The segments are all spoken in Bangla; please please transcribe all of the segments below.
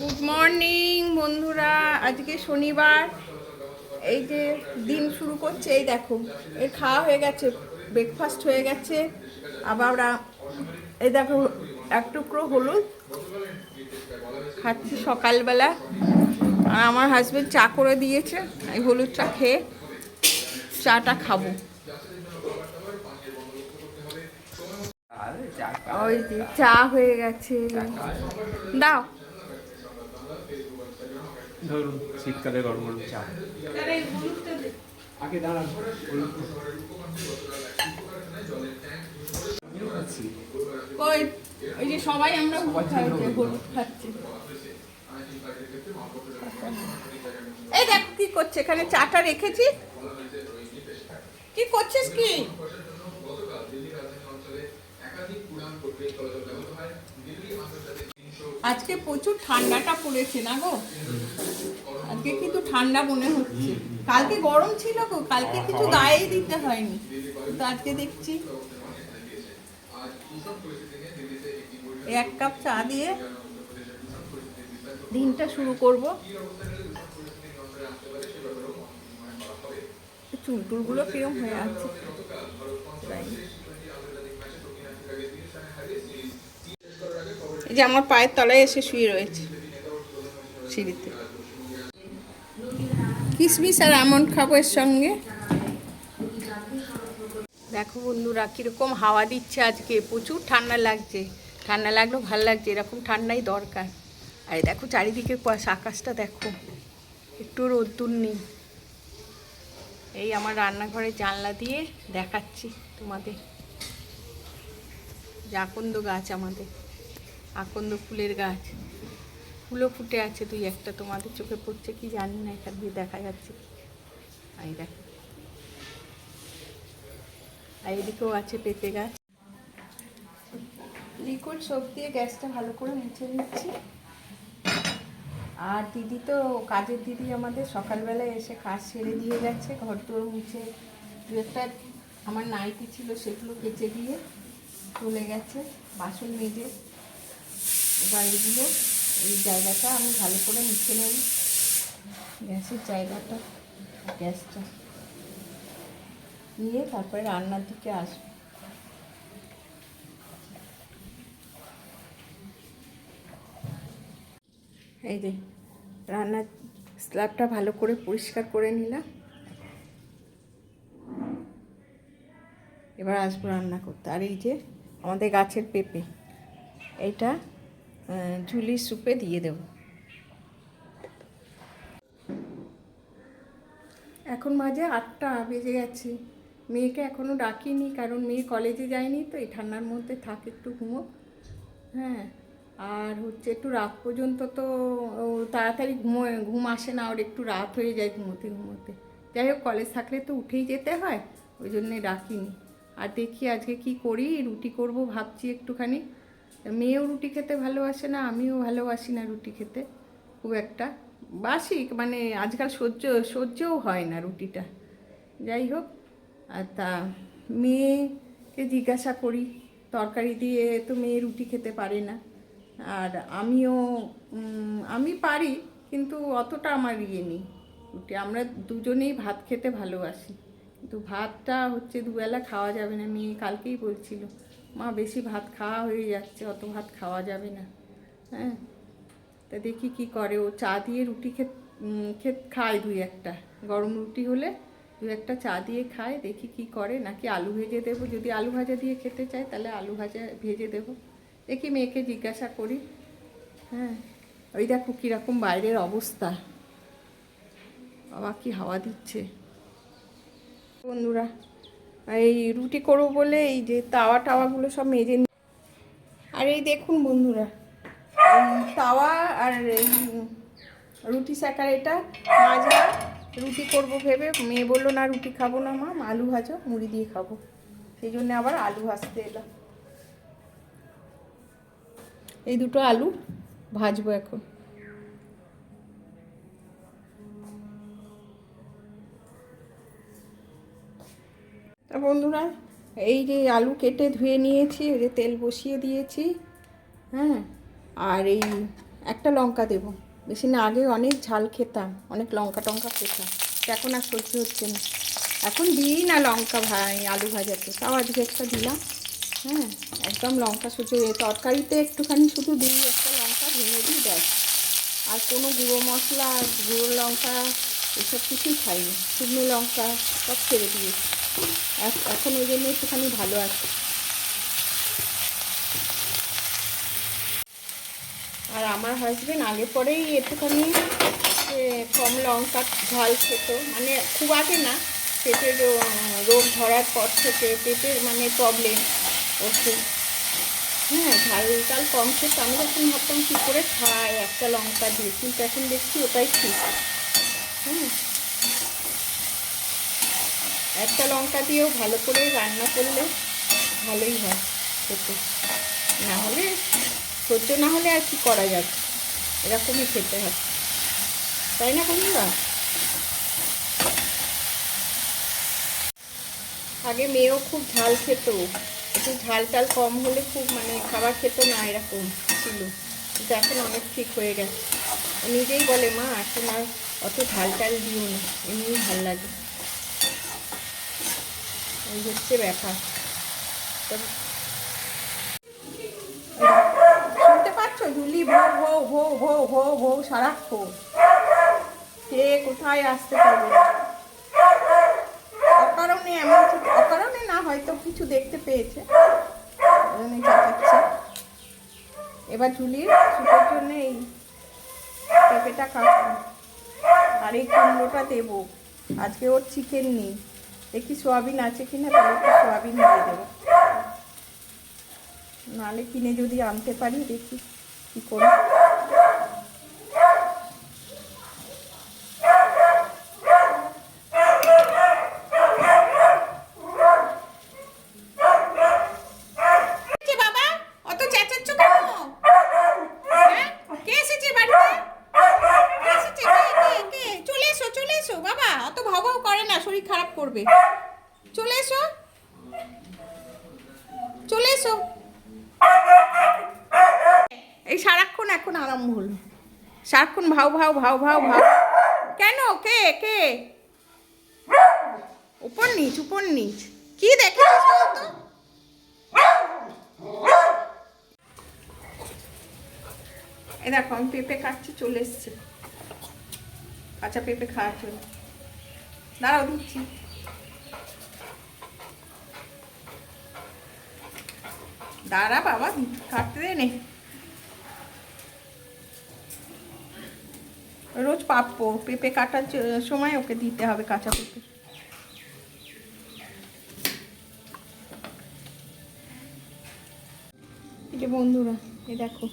গুড মর্নিং বন্ধুরা, আজকে শনিবার। এই যে দিন শুরু করছে, এই দেখো এর খাওয়া হয়ে গেছে, ব্রেকফাস্ট হয়ে গেছে। আবার এই দেখো এক টুকরো হলুদ খাচ্ছি সকালবেলা, আর আমার হাজবেন্ড চা করে দিয়েছে। এই হলুদটা খেয়ে চাটা খাবো। ওই যে চা হয়ে গেছে, দাও। ধরুন শীতকালে গরম গরম চা আগে দাঁড়ান। ওই যে সবাই আমরা হলুদ খাচ্ছি। এই দেখ কি করছে, এখানে চাটা রেখেছি। কি করছিস কি? আজকে প্রচুর ঠান্ডাটা পড়েছে না গো, আজকে কিন্তু ঠান্ডা মনে হচ্ছে। কালকে গরম ছিল গো, কালকে কিছু গায়ে দিতে হয়নি, কিন্তু আজকে দেখছি। এক কাপ চা দিয়ে দিনটা শুরু করব। চুলটুলগুলো কিরম হয়ে আছে, এই যে আমার পায়ের তলায় এসে শুয়ে রয়েছে সিঁড়িতে। কিশমিশ আর আমন্ড খাবো এর সঙ্গে। দেখো বন্ধুরা কিরকম হাওয়া দিচ্ছে, আজকে প্রচুর ঠান্ডা লাগছে। ঠান্ডা লাগলেও ভালো লাগছে, এরকম ঠান্ডাই দরকার। আর দেখো চারিদিকে কুয়াশা, আকাশটা দেখো, একটু রোদ্দুর নেই। এই আমার রান্নাঘরের জানলা দিয়ে দেখাচ্ছি তোমাদের। যে আকন্দ গাছ, আমাদের আকন্দ ফুলের গাছ, ফুলও ফুটে আছে দুই একটা। তোমাদের চোখে পড়ছে কি জানি না, এখান দিয়ে দেখা যাচ্ছে। এই দেখো, আর এদিকেও আছে পেঁপে গাছ। লিকুইড সোপ দিয়ে গ্যাসটা ভালো করে মুছে নিচ্ছি। আর দিদি তো, কাজের দিদি আমাদের সকালবেলায় এসে কাজ সেরে দিয়ে গেছে, ঘর তোর মুছে দু একটা আমার নাইটি ছিল সেগুলো কেচে দিয়ে চলে গেছে, বাসন মেজে। এবার এগুলো, এই জায়গাটা আমি ভালো করে মুছে নেব, গ্যাসের জায়গাটা, গ্যাসটা নিয়ে তারপরে রান্নার দিকে আসবো। এই যে রান্নার স্ল্যাবটা ভালো করে পরিষ্কার করে নিলাম। এবার আসবো রান্না করতে। আর এই যে আমাদের গাছের পেঁপে, এইটা ঝুলির স্যুপে দিয়ে দেব। এখন মাঝে 8টা বেজে গেছে। মেয়েকে এখনও ডাকিনি, কারণ মেয়ে কলেজে যায়নি তো, এই ঠান্ডার মধ্যে থাকে, একটু ঘুমোক। হ্যাঁ, আর হচ্ছে একটু রাত পর্যন্ত তো তাড়াতাড়ি ঘুম আসে না, ওর একটু রাত হয়ে যায় ঘুমোতে ঘুমোতে। যাই হোক, কলেজ থাকলে তো উঠেই যেতে হয়, ওই জন্যে ডাকিনি। আর দেখি আজকে কি করি, রুটি করব ভাবছি একটুখানি। মেয়েও রুটি খেতে ভালোবাসে না, আমিও ভালোবাসি না রুটি খেতে খুব একটা, বাসি মানে আজকাল সহ্যও হয় না রুটিটা। যাই হোক, আর তা মেয়েকে জিজ্ঞাসা করি, তরকারি দিয়ে তো মেয়ে রুটি খেতে পারে না। আর আমি পারি, কিন্তু অতটা আমার ইয়ে নেই রুটি। আমরা দুজনেই ভাত খেতে ভালোবাসি, কিন্তু ভাতটা হচ্ছে দুবেলা খাওয়া যাবে না। মেয়ে কালকেই বলছিল, মা বেশি ভাত খাওয়া হয়ে যাচ্ছে, অত ভাত খাওয়া যাবে না। হ্যাঁ, তা দেখি কি করে। ও চা দিয়ে রুটি খায়, দুই একটা গরম রুটি হলে দু একটা চা দিয়ে খায়। দেখি কি করে, নাকি আলু ভেজে দেবো। যদি আলু ভাজা দিয়ে খেতে চায় তাহলে আলু ভাজা ভেজে দেবো। দেখি মেয়েকে জিজ্ঞাসা করি। হ্যাঁ, ওই দেখো কীরকম বাইরের অবস্থা, বাবা কি হাওয়া দিচ্ছে। বন্ধুরা, এই রুটি করবো বলে এই যে তাওয়াগুলো সব মেজে। আর এই দেখুন বন্ধুরা, তাওয়া আর এই রুটি সেকার, এটা মাজলাম রুটি করবো ভেবে। মেয়ে বললো না রুটি খাবো না মা, আলু ভাজো, মুড়ি দিয়ে খাবো। সেই জন্য আবার আলু ভাজতে এলাম। এই দুটো আলু ভাজবো এখন। তা বন্ধুরা, এই যে আলু কেটে ধুয়ে নিয়েছি, এই যে তেল বসিয়ে দিয়েছি। হ্যাঁ, আর এই একটা লঙ্কা দেবো, বেশি না। আগে অনেক ঝাল খেতাম, অনেক লঙ্কা টঙ্কা খেতাম, এখন আর সহ্য হচ্ছে না। এখন দিই না লঙ্কা ভাই আলু ভাজাতে, তাও আজকে একটা দিলাম। হ্যাঁ, একদম লঙ্কা সহ্য, তরকারিতে একটুখানি শুধু দিই, একটা লঙ্কা ভেঙে দিই ব্যাস। আর কোনো গুঁড়ো মশলা, গুঁড়ো লঙ্কা এসব কিছুই খাইনি। শুকনো লঙ্কা সব ছেড়ে দিয়েছি। এখন ওই জন্য একটুখানি ভালো আছে। আর আমার হাজবেন্ড আগে পরেই একটুখানি কম লঙ্কা ঝাল খেত, মানে খুব আগে না, পেটের রোগ ধরার পর থেকে পেটের মানে প্রবলেম ওষুধ। হ্যাঁ, ঝাল টাল কম খেত। আমি তখন ভাবতাম কী করে খায় একটা লঙ্কা দিয়ে, কিন্তু এখন দেখছি ওটাই ঠিক। হ্যাঁ, একটা লঙ্কা দিয়েও ভালো করে রান্না করলে ভালোই হয় খেতে। না হলে সহ্য না হলে আর কি করা যাবে, এরকমই খেতে হয়, তাই না বন্ধুরা? আগে মেয়েও খুব ঝাল খেত, একটু ঝাল টাল কম হলে খুব মানে খাবার খেত না, এরকম ছিল। কিন্তু এখন অনেক ঠিক হয়ে গেছে। ও নিজেই বলে, মা এখন আর অত ঝাল টাল দিও না, এমনি ভাল লাগে। এই হচ্ছে ব্যাপার। শুনতে পাচ্ছ ঝুলি ভৌ ভৌ ভৌ ভৌ ভৌ ভৌ সারাক্ষণ, কে কোথায় আসতে পারবে? অকারণে এমন, অকারণে না, হয়তো কিছু দেখতে পেয়েছে, চাচাচ্ছে। এবার ঝুলির সুপের জন্য এই পেঁপেটা কাটবো, আর এই কুমড়োটা দেবো। আজকে ওর চিকেন নেই, দেখি সোয়াবিন আছে কিনা, তাহলে একটু সোয়াবিন দিয়ে দেবো। নাহলে কিনে যদি আনতে পারি, দেখি কী করি। বাবা অত চেঁচাচ্ছ কেন? কে এসেছে বাড়িতে? চলে এসো, চলে এসো বাবা, অত ভাও ভাও করে না, শরীর খারাপ করবে। চলে এসো, চলে এসো। এই সারাক্ষণ এখন আরম্ভ হলো, সারাক্ষণ ভাও ভাও ভাও ভাও ভাও। কেন? কে কে? উপর নিচ, উপর নিচ, কি দেখেছিস বলতো? এই দেখো আমি পেঁপে কাটছি, চলে এসছে কাঁচা পেঁপে খাওয়ার জন্য। দাঁড়াও দিচ্ছি। দাঁড়া বাবা, কাটতে দে নে। রোজ পাবো পেঁপে কাটার সময় ওকে দিতে হবে কাঁচা পেঁপে। এই যে বন্ধুরা, এই দেখো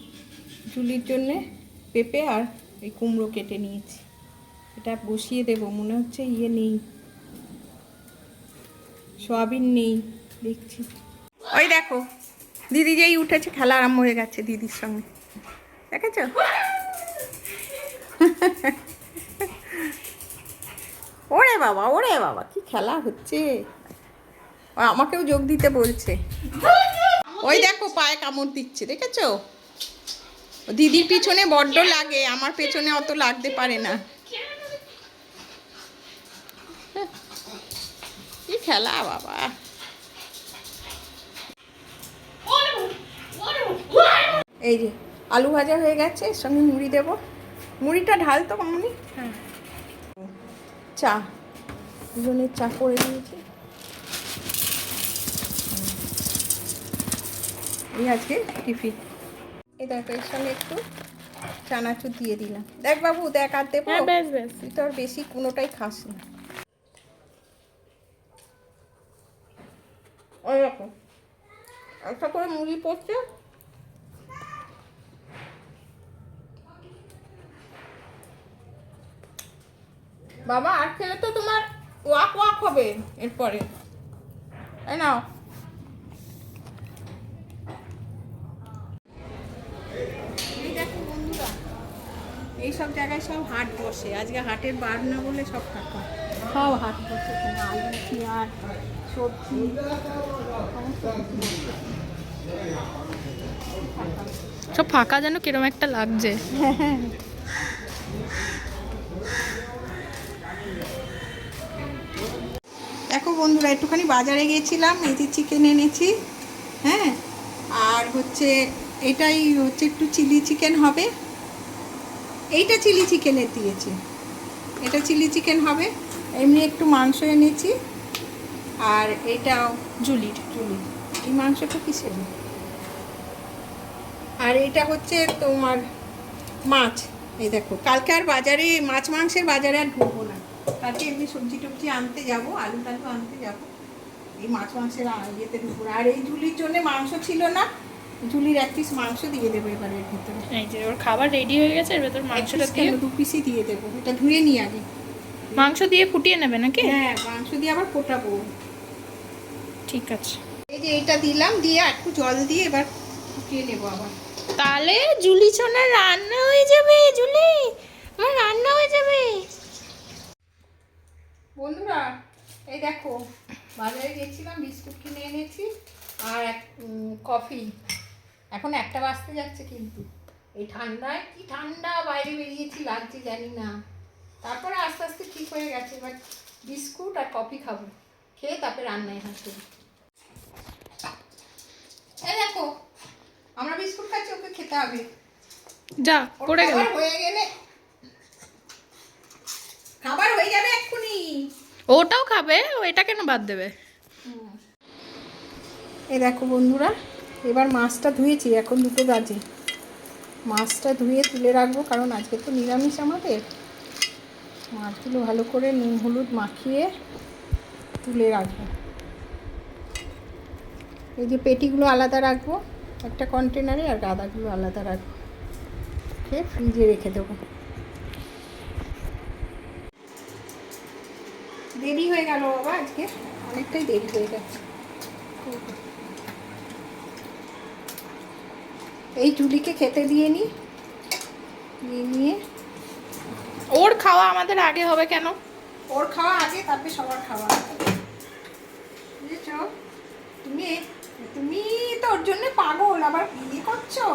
ঝুলির জন্যে পেঁপে আর এই কুমড়ো কেটে নিয়েছি। এটা বসিয়ে দেবো, মনে হচ্ছে ইয়ে নেই, সোয়াবিন নেই দেখছি। ওই দেখো দিদি যেই উঠেছে, খেলা আরম্ভ হয়ে গেছে দিদির সঙ্গে, দেখেছ? ওরে বাবা, ওরে বাবা, কি খেলা হচ্ছে! আমাকেও যোগ দিতে বলছে। ওই দেখো পায়ে কামড় দিচ্ছে, দেখেছো? দিদির পিছনে বড্ড লাগে, আমার পেছনে অত লাগতে পারে না। কি খেলা বাবা! এই যে আলু ভাজা হয়ে গেছে, এর সঙ্গে মুড়ি দেবো। মুড়িটা ঢাল তো মামনি। হ্যাঁ, চা, দুজনের চা করে নিয়েছি। এই আজকে টিফিন। এই দেখো এর সঙ্গে একটু চানাচুর দিয়ে দিলাম। দেখ বাবু, দেখ আর দেবো? তুই তো আর বেশি কোনোটাই খাস না। ওই দেখো একটা করে মুড়ি পড়ছে। বাবা আর খেলে তো তোমার ওয়াক ওয়াক হবে এরপরে, তাই না? এই দেখো বন্ধুরা, এইসব জায়গায় সব হাট বসে, আজকে হাটের বার না বলে সব ফাঁকা, সব হাট বসে। আলু, পেঁয়াজ, সবজি, সমস্ত কিছু বসে। সব ফাঁকা যেন কিরম একটা লাগছে। দেখো বন্ধুরা, একটুখানি বাজারে গেছিলাম, এই যে চিকেন এনেছি। হ্যাঁ, আর হচ্ছে এটাই হচ্ছে একটু চিলি চিকেন হবে। এইটা চিলি চিকেনের দিয়েছি, এটা চিলি চিকেন হবে। এমনি একটু মাংস এনেছি, আর এইটাও জুলির এই মাংসটা কিসের? আর এটা হচ্ছে তোমার মাছ। এই দেখো, কালকে আর বাজারে মাছ মাংসের বাজারে আর ঢুকবো না, কালকে এমনি সবজি টবজি আনতে যাব, আলু টালু আনতে যাব। এই মাছ মাংসের ইয়েতে ঢুকবো না। আর এই ঝুলির জন্য মাংস ছিল না, ঝুলির এক পিস মাংস দিয়ে দেবো এবার এর ভিতরে। এই যে ওর খাবার রেডি হয়ে গেছে, এর ভেতর মাংসটা দিয়ে 2 পিসই দিয়ে দেবো। এটা ধুয়ে নিই আগে। মাংস দিয়ে ফুটিয়ে নেবে নাকি? হ্যাঁ, মাংস দিয়ে আবার ফোটাবো। ঠিক আছে। এই যে এইটা দিলাম, দিয়ে একটু জল দিয়ে এবার ফুটিয়ে নেবো আবার। তাহলে জুলি সোনা রান্না হয়ে যাবে। জুলি আমার রান্না হয়ে যাবে। বন্ধুরা, এই দেখো, বাজারে গেছিলাম, বিস্কুট কিনে এনেছি আর কফি। এখন 1টা বাজতে যাচ্ছে, কিন্তু এই ঠান্ডায়, কি ঠান্ডা বাইরে বেরিয়েছি, লাগছে জানি না। তারপরে আস্তে আস্তে ঠিক হয়ে গেছে। এবার বিস্কুট আর কফি খাবো, খেয়ে তারপরে রান্নায় হাত দেবো। এই দেখো, আমরা বিস্কুট খাচ্ছি, ওকে খেতে হবে। যা পড়ে গেল। হয়ে গেলে খাবার হয়ে যাবে এক্ষুনি। ওটাও খাবে, ও এটা কেন বাদ দেবে? এই দেখো বন্ধুরা, এবার মাছটা ধুয়েছি, এখন 2টো বাজে। মাছটা ধুয়ে তুলে রাখবো, কারণ আজকে তো নিরামিষ আমাদের। মাছগুলো ভালো করে নুন হলুদ মাখিয়ে তুলে রাখবো। এই যে পেটিগুলো আলাদা রাখবো একটা কন্টেনারে, আর গাদাগুলো আলাদা রাখবো, ফ্রিজে রেখে দেবো। দেরি হয়ে গেল বাবা, আজকে অনেকটাই দেরি হয়ে গেছে। এই জুলিকে খেতে দিয়ে নিয়ে ওর খাওয়া আমাদের আগে হবে কেন? ওর খাওয়া আগে, তারপরে সবার খাওয়া। বুঝেছ? তুমি তো ওর জন্য পাগল, আবার বিয়ে করছো।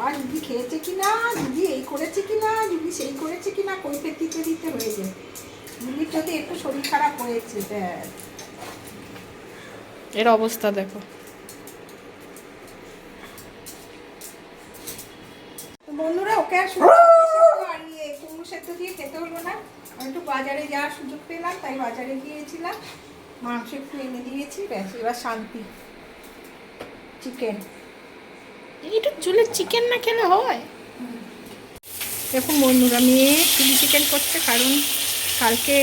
আর দিদি খেয়েছে কিনা, দিদি এই করেছে কিনা, দিদি সেই করেছে কিনা, কৈফিয়ত দিতে হয়ে যায়। দিদির যদি একটু শরীর খারাপ হয়েছে, এর অবস্থা দেখো। বন্ধুরা, ওকে আর কুমড়ো সেদ্ধ দিয়ে খেতে হলো না। আমি একটু বাজারে যাওয়ার সুযোগ পেলাম, তাই বাজারে গিয়েছিলাম, মাংস একটু এনে দিয়েছি, ব্যাস এবার শান্তি। চিকেন, একটু জুলির চিকেন না খেলে হয়? দেখুন বন্ধুরা, মেয়ে চিলি চিকেন করছে, কারণ কালকে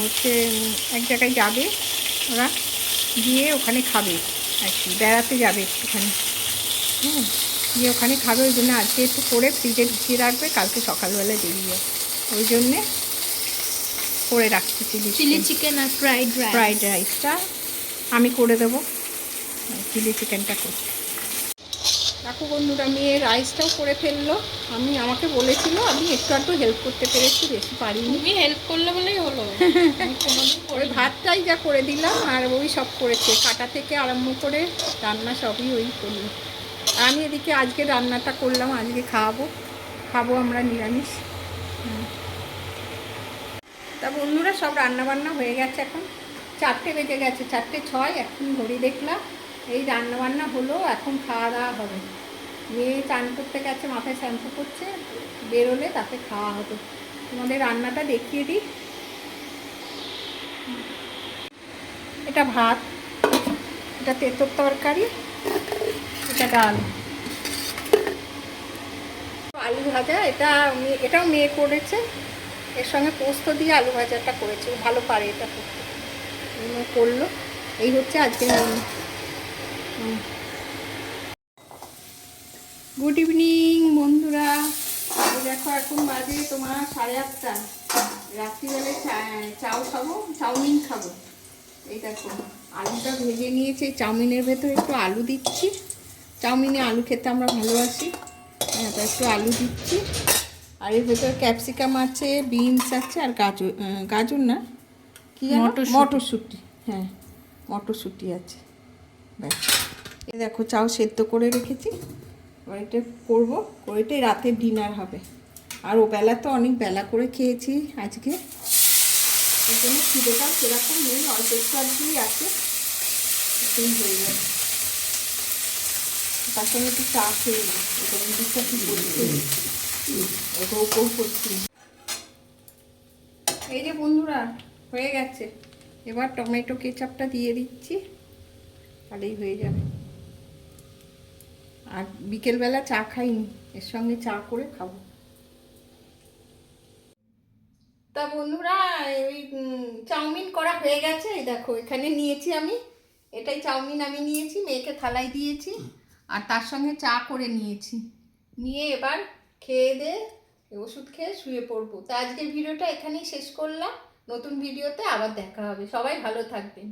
হচ্ছে এক জায়গায় যাবে ওরা, গিয়ে ওখানে খাবে আর কি, বেড়াতে যাবে একটুখানি। গিয়ে ওখানে খাবে, ওই জন্য আজকে একটু করে ফ্রিজে ঢুকিয়ে রাখবে, কালকে সকালবেলা বেরিয়ে, ওই জন্যে করে রাখছি চিলি চিকেন আর ফ্রাইড রাইসটা আমি করে দেবো, চিলি চিকেনটা করছি। দেখো বন্ধুরা, মেয়ে রাইসটাও করে ফেললো। আমাকে বলেছিল, আমি একটু হেল্প করতে পেরেছি, বেশি পারিনি। তুমি হেল্প করলে বলেই হলো। ওই ভাতটাই যা করে দিলাম, আর ওই সব করেছে, কাটা থেকে আরম্ভ করে রান্না সবই ওই করলো। আমি এদিকে আজকে রান্নাটা করলাম, আজকে খাবো আমরা নিরামিষ। তা বন্ধুরা, সব রান্নাবান্না হয়ে গেছে, এখন 4টে বেজে গেছে, 4:06। এখন ঘড়ি দেখলাম, এই রান্নাবান্না হলো, এখন খাওয়া দাওয়া হবে। মেয়ে চান করতে গেছে, মাথায় শ্যাম্পু করছে, বেরোলে তাতে খাওয়া হবে। তোমাদের রান্নাটা দেখিয়ে দিই। এটা ভাত, এটা তেঁতুর তরকারি, এটা ডাল, আলু ভাজা। এটাও মেয়ে করেছে, এর সঙ্গে পোস্ত দিয়ে আলু ভাজাটা করেছে, ভালো পারে এটা করতে, করলো। এই হচ্ছে আজকে মেনু। গুড ইভিনিং বন্ধুরা, দেখো এখন বাজে তোমার 8:30। রাত্রিবেলায় চাউমিন খাবো। এই দেখো, আলুটা ভেজে নিয়েছি, চাউমিনের ভেতর একটু আলু দিচ্ছি, চাউমিনে আলু খেতে আমরা ভালোবাসি। হ্যাঁ, তো একটু আলু দিচ্ছি, আর এর ভেতর ক্যাপসিকাম আছে, বিনস আছে, আর গাজর না কি জানো, মটরশুঁটি। হ্যাঁ, মটরশুঁটি আছে। ব্যাস, এই দেখো চাও সেদ্ধ করে রেখেছি, এবার এটা করবো, করে এটাই রাতের ডিনার হবে। আর ও বেলা তো অনেক বেলা করে খেয়েছি আজকে, এই জন্য খিদেটা সেরকম নেই, অল্প একটু আর কি আছে, এটাই হয়ে যাবে। তার সঙ্গে একটু চা খেয়ে নিই, এটা দিকটা কি করছি, গৌ করছি। এই যে বন্ধুরা হয়ে গেছে, এবার টমেটো কেচাপটা দিয়ে দিচ্ছি, তাহলেই হয়ে যাবে। আর বিকেলবেলা চা খাইনি, এর সঙ্গে চা করে খাবো। তা বন্ধুরা ওই চাউমিন করা হয়ে গেছে, এই দেখো এখানে নিয়েছি আমি, এটাই চাউমিন আমি নিয়েছি, মেয়েকে থালায় দিয়েছি, আর তার সঙ্গে চা করে নিয়েছি, নিয়ে এবার খেয়ে দিয়ে ওষুধ খেয়ে শুয়ে পড়বো। তা আজকের ভিডিওটা এখানেই শেষ করলাম, নতুন ভিডিওতে আবার দেখা হবে, সবাই ভালো থাকবেন।